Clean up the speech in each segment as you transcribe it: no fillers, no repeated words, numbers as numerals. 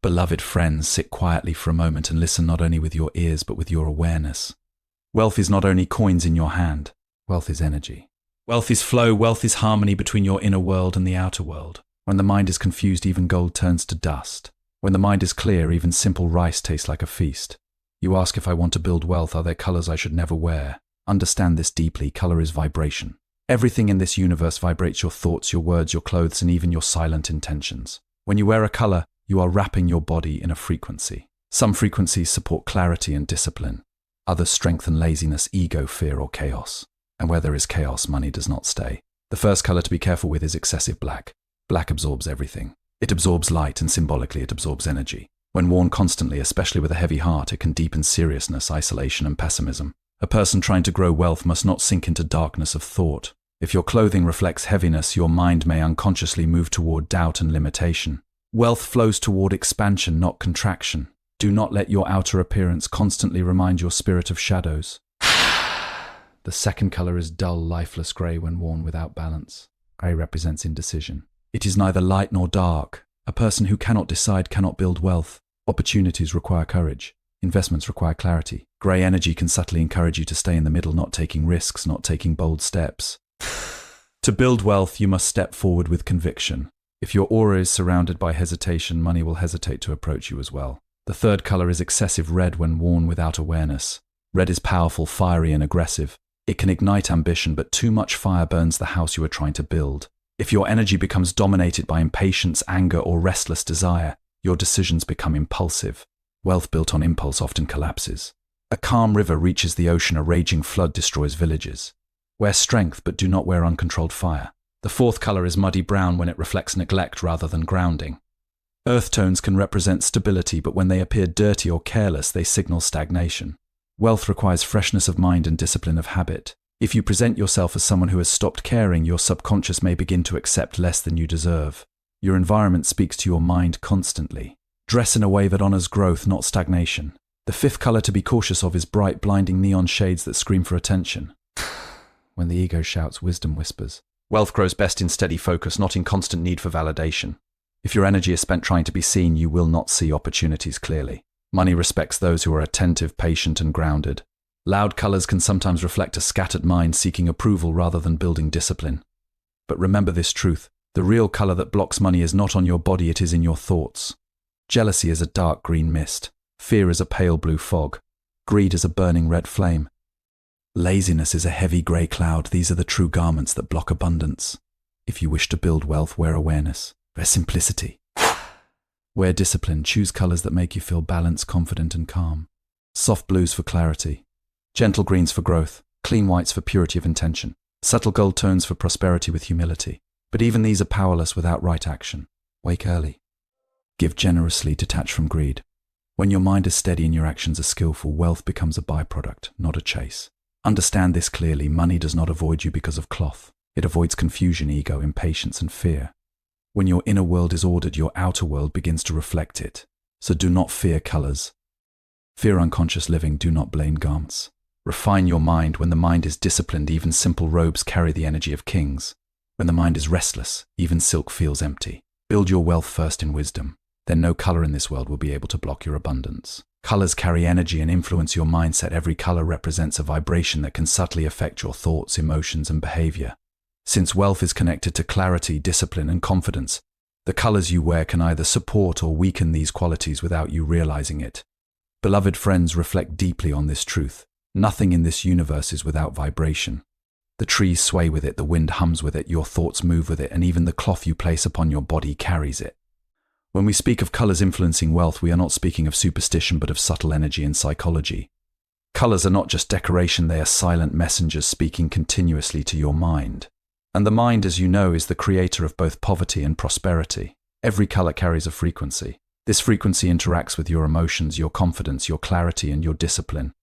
Beloved friends, sit quietly for a moment and listen not only with your ears but with your awareness. Wealth is not only coins in your hand, wealth is energy. Wealth is flow, wealth is harmony between your inner world and the outer world. When the mind is confused, even gold turns to dust. When the mind is clear, even simple rice tastes like a feast. You ask, if I want to build wealth, are there colors I should never wear? Understand this deeply. Color is vibration. Everything in this universe vibrates: your thoughts, your words, your clothes, and even your silent intentions. When you wear a color, you are wrapping your body in a frequency. Some frequencies support clarity and discipline. Others strengthen laziness, ego, fear, or chaos. And where there is chaos, money does not stay. The first color to be careful with is excessive black. Black absorbs everything. It absorbs light, and symbolically it absorbs energy. When worn constantly, especially with a heavy heart, it can deepen seriousness, isolation, and pessimism. A person trying to grow wealth must not sink into darkness of thought. If your clothing reflects heaviness, your mind may unconsciously move toward doubt and limitation. Wealth flows toward expansion, not contraction. Do not let your outer appearance constantly remind your spirit of shadows. The second color is dull, lifeless gray when worn without balance. Gray represents indecision. It is neither light nor dark. A person who cannot decide cannot build wealth. Opportunities require courage. Investments require clarity. Gray energy can subtly encourage you to stay in the middle, not taking risks, not taking bold steps. To build wealth, you must step forward with conviction. If your aura is surrounded by hesitation, money will hesitate to approach you as well. The third color is excessive red when worn without awareness. Red is powerful, fiery, and aggressive. It can ignite ambition, but too much fire burns the house you are trying to build. If your energy becomes dominated by impatience, anger, or restless desire, your decisions become impulsive. Wealth built on impulse often collapses. A calm river reaches the ocean, a raging flood destroys villages. Wear strength, but do not wear uncontrolled fire. The fourth color is muddy brown when it reflects neglect rather than grounding. Earth tones can represent stability, but when they appear dirty or careless, they signal stagnation. Wealth requires freshness of mind and discipline of habit. If you present yourself as someone who has stopped caring, your subconscious may begin to accept less than you deserve. Your environment speaks to your mind constantly. Dress in a way that honors growth, not stagnation. The fifth color to be cautious of is bright, blinding neon shades that scream for attention. When the ego shouts, wisdom whispers. Wealth grows best in steady focus, not in constant need for validation. If your energy is spent trying to be seen, you will not see opportunities clearly. Money respects those who are attentive, patient, and grounded. Loud colors can sometimes reflect a scattered mind seeking approval rather than building discipline. But remember this truth: the real color that blocks money is not on your body, it is in your thoughts. Jealousy is a dark green mist. Fear is a pale blue fog. Greed is a burning red flame. Laziness is a heavy grey cloud. These are the true garments that block abundance. If you wish to build wealth, wear awareness. Wear simplicity. Wear discipline. Choose colors that make you feel balanced, confident, and calm. Soft blues for clarity. Gentle greens for growth. Clean whites for purity of intention. Subtle gold tones for prosperity with humility. But even these are powerless without right action. Wake early. Give generously, detach from greed. When your mind is steady and your actions are skillful, wealth becomes a byproduct, not a chase. Understand this clearly: money does not avoid you because of cloth. It avoids confusion, ego, impatience, and fear. When your inner world is ordered, your outer world begins to reflect it. So do not fear colors. Fear unconscious living, do not blame garments. Refine your mind. When the mind is disciplined, even simple robes carry the energy of kings. When the mind is restless, even silk feels empty. Build your wealth first in wisdom. Then no color in this world will be able to block your abundance. Colors carry energy and influence your mindset. Every color represents a vibration that can subtly affect your thoughts, emotions, and behavior. Since wealth is connected to clarity, discipline, and confidence, the colors you wear can either support or weaken these qualities without you realizing it. Beloved friends, reflect deeply on this truth. Nothing in this universe is without vibration. The trees sway with it, the wind hums with it, your thoughts move with it, and even the cloth you place upon your body carries it. When we speak of colors influencing wealth, we are not speaking of superstition but of subtle energy and psychology. Colors are not just decoration, they are silent messengers speaking continuously to your mind. And the mind, as you know, is the creator of both poverty and prosperity. Every color carries a frequency. This frequency interacts with your emotions, your confidence, your clarity, and your discipline.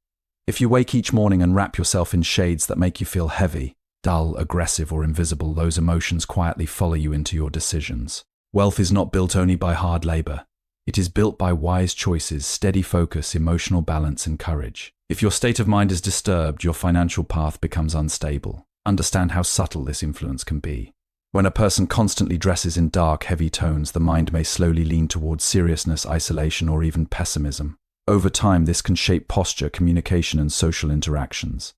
If you wake each morning and wrap yourself in shades that make you feel heavy, dull, aggressive, or invisible, those emotions quietly follow you into your decisions. Wealth is not built only by hard labor. It is built by wise choices, steady focus, emotional balance, and courage. If your state of mind is disturbed, your financial path becomes unstable. Understand how subtle this influence can be. When a person constantly dresses in dark, heavy tones, the mind may slowly lean towards seriousness, isolation, or even pessimism. Over time, this can shape posture, communication, and social interactions.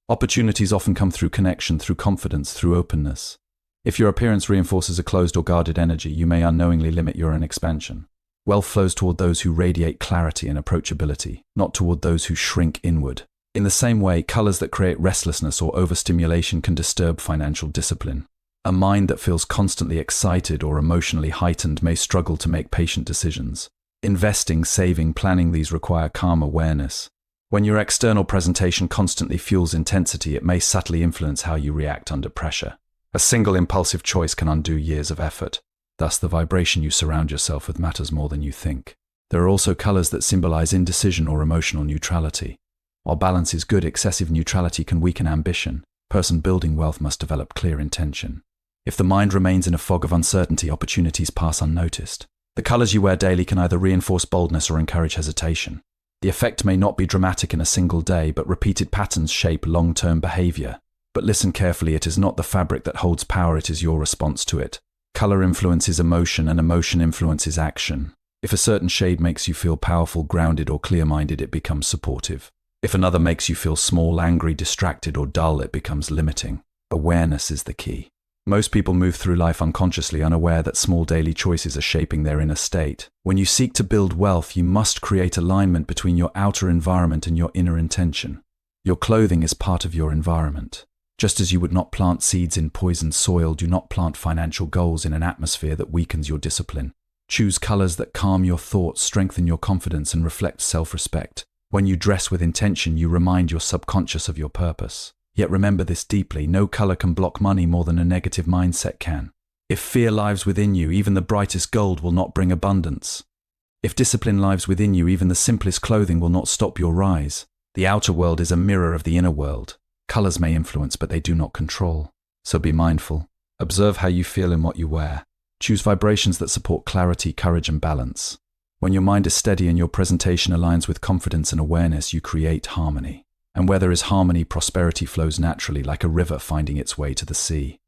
Opportunities often come through connection, through confidence, through openness. If your appearance reinforces a closed or guarded energy, you may unknowingly limit your own expansion. Wealth flows toward those who radiate clarity and approachability, not toward those who shrink inward. In the same way, colors that create restlessness or overstimulation can disturb financial discipline. A mind that feels constantly excited or emotionally heightened may struggle to make patient decisions. Investing, saving, planning, these require calm awareness. When your external presentation constantly fuels intensity, it may subtly influence how you react under pressure. A single impulsive choice can undo years of effort. Thus, the vibration you surround yourself with matters more than you think. There are also colors that symbolize indecision or emotional neutrality. While balance is good, excessive neutrality can weaken ambition. A person building wealth must develop clear intention. If the mind remains in a fog of uncertainty, opportunities pass unnoticed. The colors you wear daily can either reinforce boldness or encourage hesitation. The effect may not be dramatic in a single day, but repeated patterns shape long-term behavior. But listen carefully, it is not the fabric that holds power, it is your response to it. Color influences emotion, and emotion influences action. If a certain shade makes you feel powerful, grounded, or clear-minded, it becomes supportive. If another makes you feel small, angry, distracted, or dull, it becomes limiting. Awareness is the key. Most people move through life unconsciously, unaware that small daily choices are shaping their inner state. When you seek to build wealth, you must create alignment between your outer environment and your inner intention. Your clothing is part of your environment. Just as you would not plant seeds in poisoned soil, do not plant financial goals in an atmosphere that weakens your discipline. Choose colors that calm your thoughts, strengthen your confidence, and reflect self-respect. When you dress with intention, you remind your subconscious of your purpose. Yet remember this deeply, no color can block money more than a negative mindset can. If fear lives within you, even the brightest gold will not bring abundance. If discipline lives within you, even the simplest clothing will not stop your rise. The outer world is a mirror of the inner world. Colors may influence, but they do not control. So be mindful. Observe how you feel in what you wear. Choose vibrations that support clarity, courage, and balance. When your mind is steady and your presentation aligns with confidence and awareness, you create harmony. And where there is harmony, prosperity flows naturally, like a river finding its way to the sea.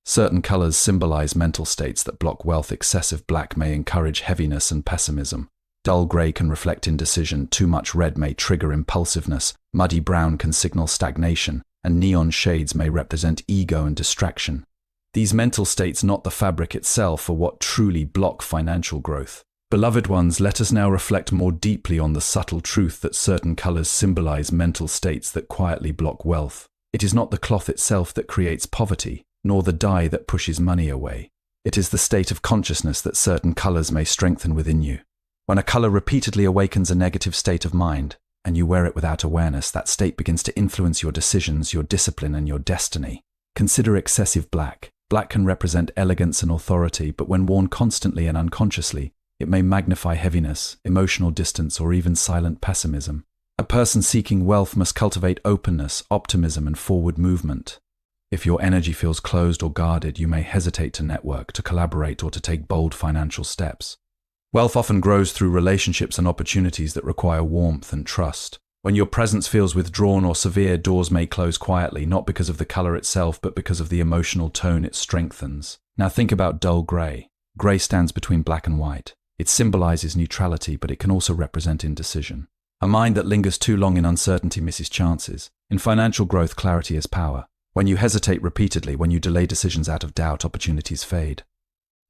Certain colors symbolize mental states that block wealth. Excessive black may encourage heaviness and pessimism. Dull gray can reflect indecision. Too much red may trigger impulsiveness. Muddy brown can signal stagnation. And neon shades may represent ego and distraction. These mental states, not the fabric itself, are what truly block financial growth. Beloved ones, let us now reflect more deeply on the subtle truth that certain colors symbolize mental states that quietly block wealth. It is not the cloth itself that creates poverty, nor the dye that pushes money away. It is the state of consciousness that certain colors may strengthen within you. When a color repeatedly awakens a negative state of mind, and you wear it without awareness, that state begins to influence your decisions, your discipline, and your destiny. Consider excessive black. Black can represent elegance and authority, but when worn constantly and unconsciously, it may magnify heaviness, emotional distance, or even silent pessimism. A person seeking wealth must cultivate openness, optimism, and forward movement. If your energy feels closed or guarded, you may hesitate to network, to collaborate, or to take bold financial steps. Wealth often grows through relationships and opportunities that require warmth and trust. When your presence feels withdrawn or severe, doors may close quietly, not because of the color itself, but because of the emotional tone it strengthens. Now think about dull gray. Gray stands between black and white. It symbolizes neutrality, but it can also represent indecision. A mind that lingers too long in uncertainty misses chances. In financial growth, clarity is power. When you hesitate repeatedly, when you delay decisions out of doubt, opportunities fade.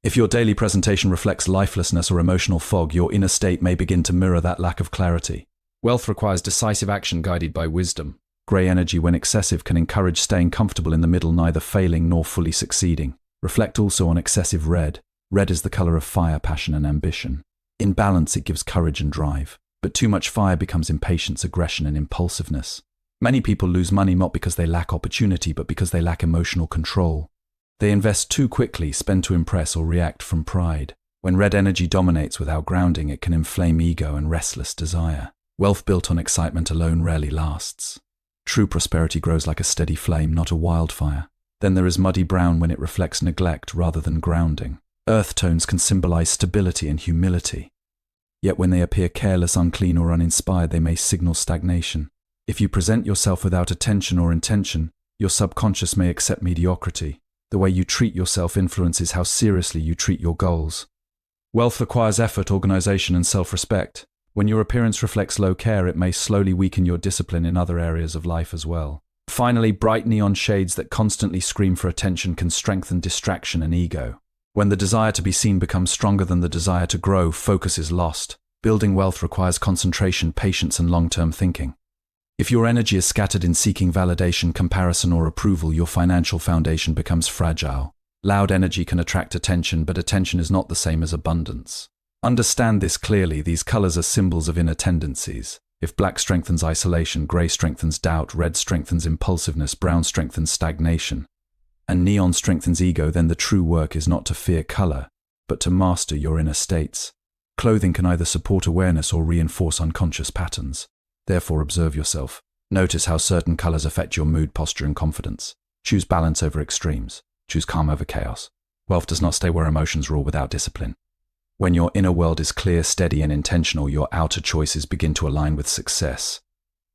If your daily presentation reflects lifelessness or emotional fog, your inner state may begin to mirror that lack of clarity. Wealth requires decisive action guided by wisdom. Gray energy, when excessive, can encourage staying comfortable in the middle, neither failing nor fully succeeding. Reflect also on excessive red. Red is the color of fire, passion, and ambition. In balance, it gives courage and drive. But too much fire becomes impatience, aggression, and impulsiveness. Many people lose money not because they lack opportunity, but because they lack emotional control. They invest too quickly, spend to impress, or react from pride. When red energy dominates without grounding, it can inflame ego and restless desire. Wealth built on excitement alone rarely lasts. True prosperity grows like a steady flame, not a wildfire. Then there is muddy brown when it reflects neglect rather than grounding. Earth tones can symbolize stability and humility. Yet when they appear careless, unclean, or uninspired, they may signal stagnation. If you present yourself without attention or intention, your subconscious may accept mediocrity. The way you treat yourself influences how seriously you treat your goals. Wealth requires effort, organization, and self-respect. When your appearance reflects low care, it may slowly weaken your discipline in other areas of life as well. Finally, bright neon shades that constantly scream for attention can strengthen distraction and ego. When the desire to be seen becomes stronger than the desire to grow, focus is lost. Building wealth requires concentration, patience, and long-term thinking. If your energy is scattered in seeking validation, comparison, or approval, your financial foundation becomes fragile. Loud energy can attract attention, but attention is not the same as abundance. Understand this clearly. These colors are symbols of inner tendencies. If black strengthens isolation, gray strengthens doubt, red strengthens impulsiveness, brown strengthens stagnation, and neon strengthens ego, then the true work is not to fear color, but to master your inner states. Clothing can either support awareness or reinforce unconscious patterns. Therefore, observe yourself. Notice how certain colors affect your mood, posture, and confidence. Choose balance over extremes. Choose calm over chaos. Wealth does not stay where emotions rule without discipline. When your inner world is clear, steady, and intentional, your outer choices begin to align with success.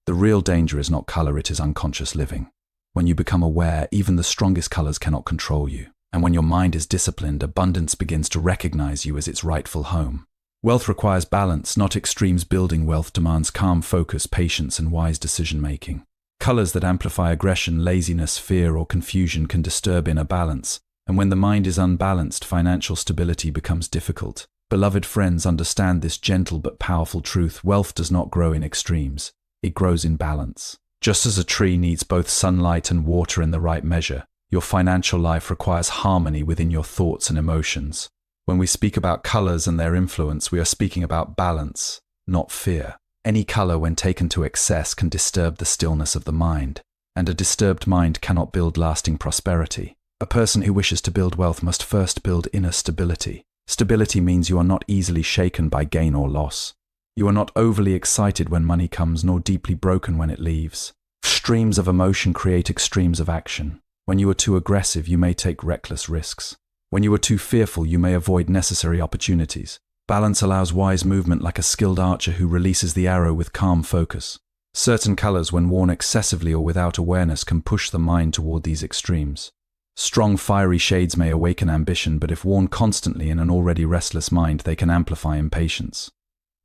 The real danger is not color, it is unconscious living. When you become aware, even the strongest colors cannot control you. And when your mind is disciplined, abundance begins to recognize you as its rightful home. Wealth requires balance, not extremes. Building wealth demands calm focus, patience, and wise decision-making. Colors that amplify aggression, laziness, fear, or confusion can disturb inner balance, and when the mind is unbalanced, financial stability becomes difficult. Beloved friends, understand this gentle but powerful truth. Wealth does not grow in extremes. It grows in balance. Just as a tree needs both sunlight and water in the right measure, your financial life requires harmony within your thoughts and emotions. When we speak about colors and their influence, we are speaking about balance, not fear. Any color, when taken to excess, can disturb the stillness of the mind, and a disturbed mind cannot build lasting prosperity. A person who wishes to build wealth must first build inner stability. Stability means you are not easily shaken by gain or loss. You are not overly excited when money comes, nor deeply broken when it leaves. Extremes of emotion create extremes of action. When you are too aggressive, you may take reckless risks. When you are too fearful, you may avoid necessary opportunities. Balance allows wise movement, like a skilled archer who releases the arrow with calm focus. Certain colors, when worn excessively or without awareness, can push the mind toward these extremes. Strong, fiery shades may awaken ambition, but if worn constantly in an already restless mind, they can amplify impatience.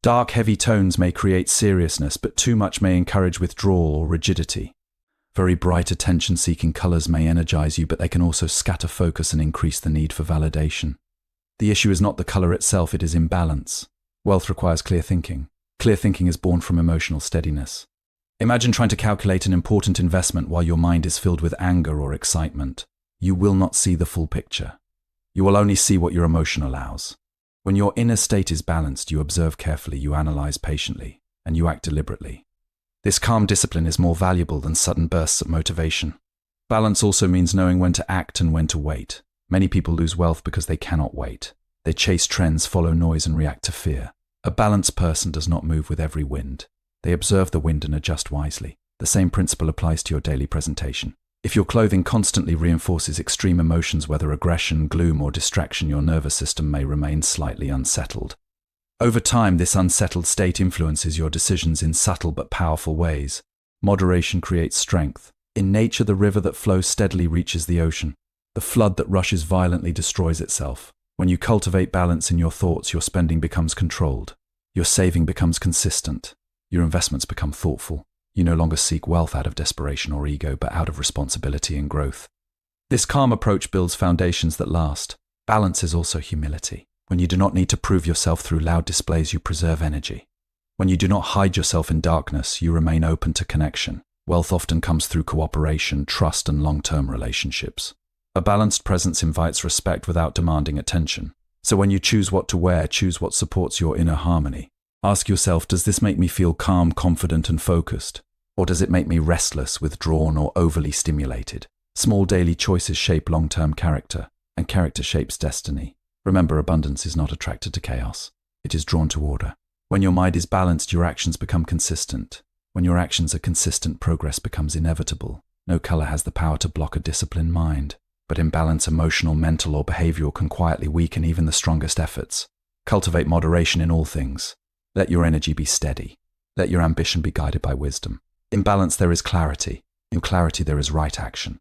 Dark, heavy tones may create seriousness, but too much may encourage withdrawal or rigidity. Very bright, attention-seeking colors may energize you, but they can also scatter focus and increase the need for validation. The issue is not the color itself, it is imbalance. Wealth requires clear thinking. Clear thinking is born from emotional steadiness. Imagine trying to calculate an important investment while your mind is filled with anger or excitement. You will not see the full picture. You will only see what your emotion allows. When your inner state is balanced, you observe carefully, you analyze patiently, and you act deliberately. This calm discipline is more valuable than sudden bursts of motivation. Balance also means knowing when to act and when to wait. Many people lose wealth because they cannot wait. They chase trends, follow noise, and react to fear. A balanced person does not move with every wind. They observe the wind and adjust wisely. The same principle applies to your daily presentation. If your clothing constantly reinforces extreme emotions, whether aggression, gloom, or distraction, your nervous system may remain slightly unsettled. Over time, this unsettled state influences your decisions in subtle but powerful ways. Moderation creates strength. In nature, the river that flows steadily reaches the ocean. The flood that rushes violently destroys itself. When you cultivate balance in your thoughts, your spending becomes controlled. Your saving becomes consistent. Your investments become thoughtful. You no longer seek wealth out of desperation or ego, but out of responsibility and growth. This calm approach builds foundations that last. Balance is also humility. When you do not need to prove yourself through loud displays, you preserve energy. When you do not hide yourself in darkness, you remain open to connection. Wealth often comes through cooperation, trust, and long-term relationships. A balanced presence invites respect without demanding attention. So when you choose what to wear, choose what supports your inner harmony. Ask yourself, does this make me feel calm, confident, and focused? Or does it make me restless, withdrawn, or overly stimulated? Small daily choices shape long-term character, and character shapes destiny. Remember, abundance is not attracted to chaos. It is drawn to order. When your mind is balanced, your actions become consistent. When your actions are consistent, progress becomes inevitable. No color has the power to block a disciplined mind, but imbalance, emotional, mental, or behavioral, can quietly weaken even the strongest efforts. Cultivate moderation in all things. Let your energy be steady. Let your ambition be guided by wisdom. In balance, there is clarity. In clarity, there is right action.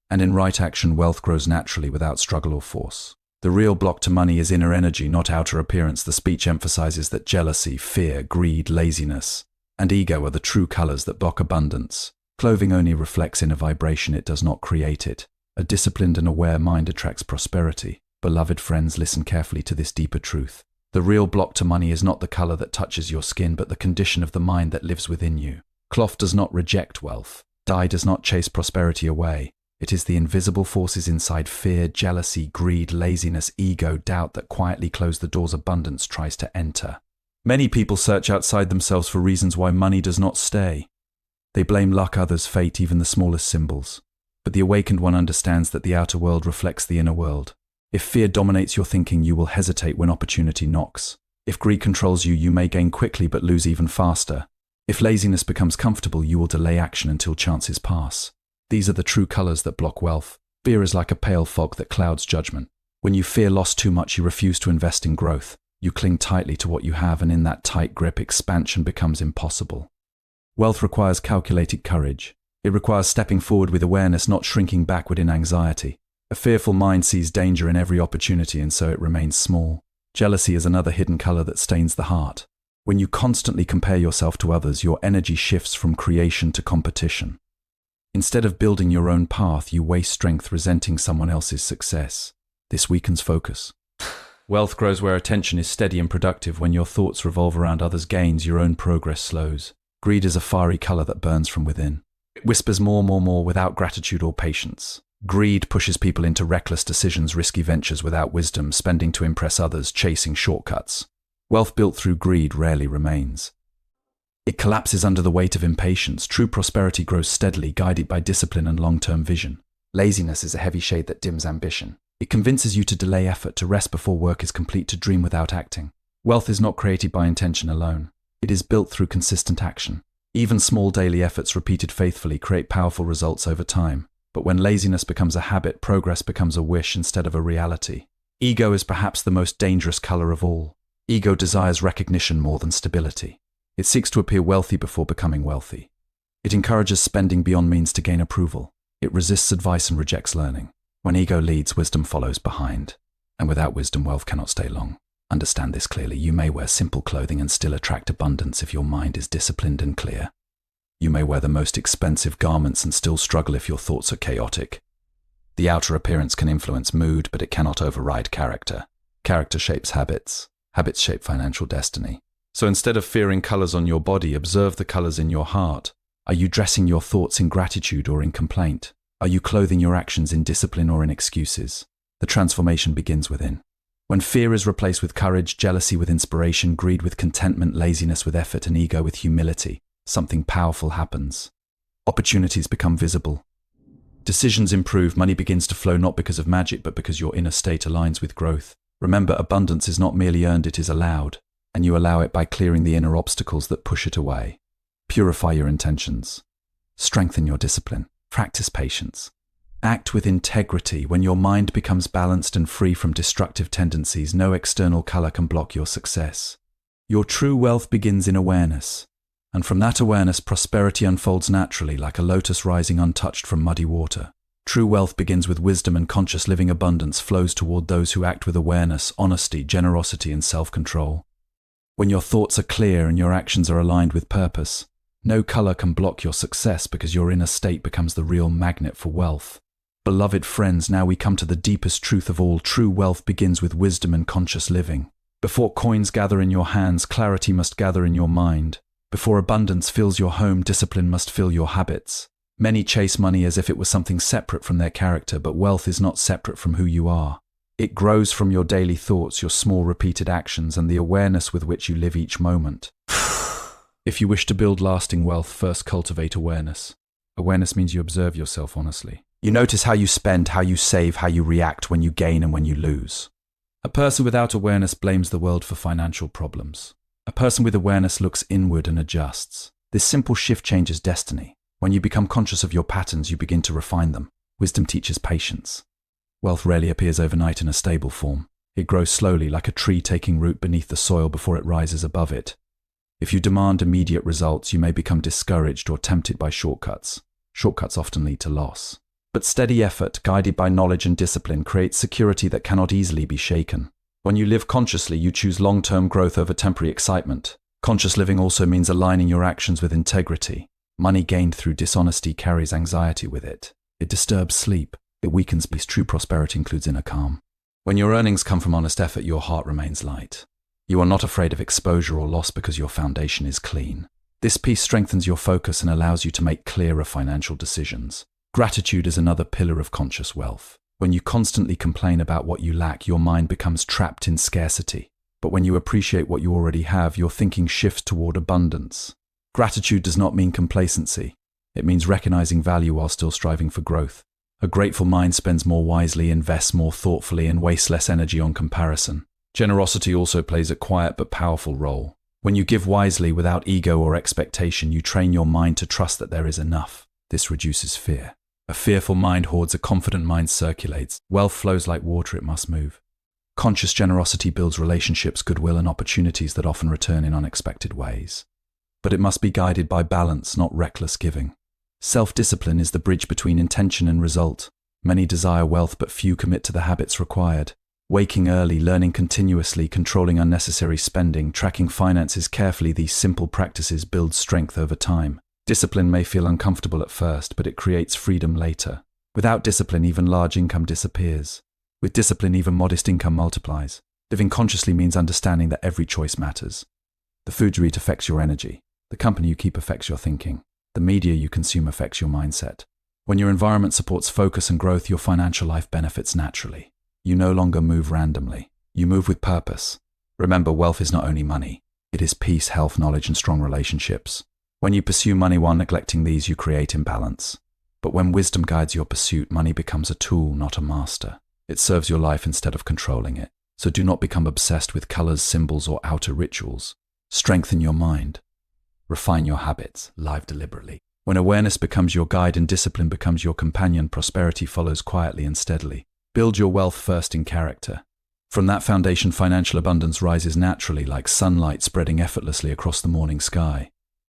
And in right action, wealth grows naturally without struggle or force. The real block to money is inner energy, not outer appearance. The speech emphasizes that jealousy, fear, greed, laziness, and ego are the true colors that block abundance. Clothing only reflects inner vibration, it does not create it. A disciplined and aware mind attracts prosperity. Beloved friends, listen carefully to this deeper truth. The real block to money is not the color that touches your skin, but the condition of the mind that lives within you. Cloth does not reject wealth. Dye does not chase prosperity away. It is the invisible forces inside fear, jealousy, greed, laziness, ego, doubt that quietly close the doors abundance tries to enter. Many people search outside themselves for reasons why money does not stay. They blame luck, others, fate, even the smallest symbols. But the awakened one understands that the outer world reflects the inner world. If fear dominates your thinking, you will hesitate when opportunity knocks. If greed controls you, you may gain quickly but lose even faster. If laziness becomes comfortable, you will delay action until chances pass. These are the true colors that block wealth. Fear is like a pale fog that clouds judgment. When you fear loss too much, you refuse to invest in growth. You cling tightly to what you have, and in that tight grip, expansion becomes impossible. Wealth requires calculated courage. It requires stepping forward with awareness, not shrinking backward in anxiety. A fearful mind sees danger in every opportunity, and so it remains small. Jealousy is another hidden color that stains the heart. When you constantly compare yourself to others, your energy shifts from creation to competition. Instead of building your own path, you waste strength resenting someone else's success. This weakens focus. Wealth grows where attention is steady and productive. When your thoughts revolve around others' gains, your own progress slows. Greed is a fiery color that burns from within. It whispers more without gratitude or patience. Greed pushes people into reckless decisions, risky ventures without wisdom, spending to impress others, chasing shortcuts. Wealth built through greed rarely remains. It collapses under the weight of impatience. True prosperity grows steadily, guided by discipline and long-term vision. Laziness is a heavy shade that dims ambition. It convinces you to delay effort, to rest before work is complete, to dream without acting. Wealth is not created by intention alone. It is built through consistent action. Even small daily efforts repeated faithfully create powerful results over time. But when laziness becomes a habit, progress becomes a wish instead of a reality. Ego is perhaps the most dangerous color of all. Ego desires recognition more than stability. It seeks to appear wealthy before becoming wealthy. It encourages spending beyond means to gain approval. It resists advice and rejects learning. When ego leads, wisdom follows behind. And without wisdom, wealth cannot stay long. Understand this clearly. You may wear simple clothing and still attract abundance if your mind is disciplined and clear. You may wear the most expensive garments and still struggle if your thoughts are chaotic. The outer appearance can influence mood, but it cannot override character. Character shapes habits. Habits shape financial destiny. So instead of fearing colors on your body, observe the colors in your heart. Are you dressing your thoughts in gratitude or in complaint? Are you clothing your actions in discipline or in excuses? The transformation begins within. When fear is replaced with courage, jealousy with inspiration, greed with contentment, laziness with effort, and ego with humility, something powerful happens. Opportunities become visible. Decisions improve. Money begins to flow not because of magic, but because your inner state aligns with growth. Remember, abundance is not merely earned, it is allowed. And you allow it by clearing the inner obstacles that push it away. Purify your intentions. Strengthen your discipline. Practice patience. Act with integrity. When your mind becomes balanced and free from destructive tendencies, no external color can block your success. Your true wealth begins in awareness. And from that awareness, prosperity unfolds naturally, like a lotus rising untouched from muddy water. True wealth begins with wisdom, and conscious living abundance flows toward those who act with awareness, honesty, generosity, and self-control. When your thoughts are clear and your actions are aligned with purpose, no color can block your success because your inner state becomes the real magnet for wealth. Beloved friends, now we come to the deepest truth of all. True wealth begins with wisdom and conscious living. Before coins gather in your hands, clarity must gather in your mind. Before abundance fills your home, discipline must fill your habits. Many chase money as if it was something separate from their character, but wealth is not separate from who you are. It grows from your daily thoughts, your small repeated actions, and the awareness with which you live each moment. If you wish to build lasting wealth, first cultivate awareness. Awareness means you observe yourself honestly. You notice how you spend, how you save, how you react when you gain and when you lose. A person without awareness blames the world for financial problems. A person with awareness looks inward and adjusts. This simple shift changes destiny. When you become conscious of your patterns, you begin to refine them. Wisdom teaches patience. Wealth rarely appears overnight in a stable form. It grows slowly, like a tree taking root beneath the soil before it rises above it. If you demand immediate results, you may become discouraged or tempted by shortcuts. Shortcuts often lead to loss. But steady effort, guided by knowledge and discipline, creates security that cannot easily be shaken. When you live consciously, you choose long-term growth over temporary excitement. Conscious living also means aligning your actions with integrity. Money gained through dishonesty carries anxiety with it. It disturbs sleep. It weakens peace. True prosperity includes inner calm. When your earnings come from honest effort, your heart remains light. You are not afraid of exposure or loss because your foundation is clean. This peace strengthens your focus and allows you to make clearer financial decisions. Gratitude is another pillar of conscious wealth. When you constantly complain about what you lack, your mind becomes trapped in scarcity. But when you appreciate what you already have, your thinking shifts toward abundance. Gratitude does not mean complacency. It means recognizing value while still striving for growth. A grateful mind spends more wisely, invests more thoughtfully, and wastes less energy on comparison. Generosity also plays a quiet but powerful role. When you give wisely without ego or expectation, you train your mind to trust that there is enough. This reduces fear. A fearful mind hoards, a confident mind circulates. Wealth flows like water, it must move. Conscious generosity builds relationships, goodwill, and opportunities that often return in unexpected ways. But it must be guided by balance, not reckless giving. Self-discipline is the bridge between intention and result. Many desire wealth, but few commit to the habits required. Waking early, learning continuously, controlling unnecessary spending, tracking finances carefully, these simple practices build strength over time. Discipline may feel uncomfortable at first, but it creates freedom later. Without discipline, even large income disappears. With discipline, even modest income multiplies. Living consciously means understanding that every choice matters. The food you eat affects your energy. The company you keep affects your thinking. The media you consume affects your mindset. When your environment supports focus and growth, your financial life benefits naturally. You no longer move randomly. You move with purpose. Remember, wealth is not only money. It is peace, health, knowledge, and strong relationships. When you pursue money while neglecting these, you create imbalance. But when wisdom guides your pursuit, money becomes a tool, not a master. It serves your life instead of controlling it. So do not become obsessed with colors, symbols, or outer rituals. Strengthen your mind. Refine your habits. Live deliberately. When awareness becomes your guide and discipline becomes your companion, prosperity follows quietly and steadily. Build your wealth first in character. From that foundation, financial abundance rises naturally like sunlight spreading effortlessly across the morning sky.